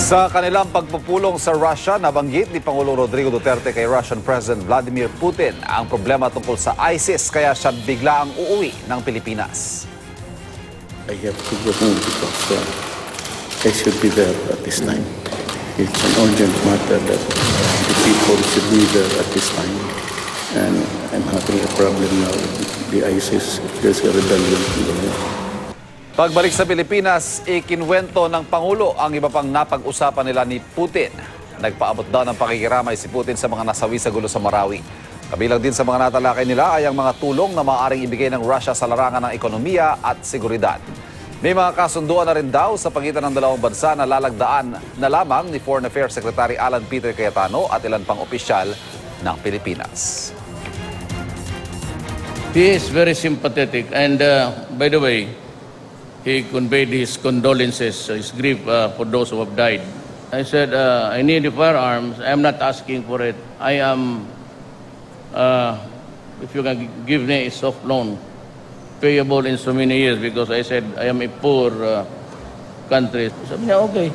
Sa kanilang pagpupulong sa Russia, nabanggit ni Pangulong Rodrigo Duterte kay Russian President Vladimir Putin ang problema tungkol sa ISIS kaya siya bigla ang uuwi ng Pilipinas. I have to go home because I should be there at this time. It's an urgent matter that the people should be there at this time. And I'm having a problem now with the ISIS. There's a rebellion in the world. Pagbalik sa Pilipinas, ikinwento ng Pangulo ang iba pang napag-usapan nila ni Putin. Nagpaabot daw ng pakikiramay si Putin sa mga nasawi sa gulo sa Marawi. Kabilang din sa mga natalakay nila ay ang mga tulong na maaaring ibigay ng Russia sa larangan ng ekonomiya at seguridad. May mga kasunduan na rin daw sa pagitan ng dalawang bansa na lalagdaan na lamang ni Foreign Affairs Secretary Alan Peter Cayetano at ilan pang opisyal ng Pilipinas. He is very sympathetic and by the way, he conveyed his condolences, his grief for those who have died. I said, I need the firearms. I'm not asking for it. I am, if you can give me a soft loan, payable in so many years because I said, I am a poor country. Sabi niya, okay.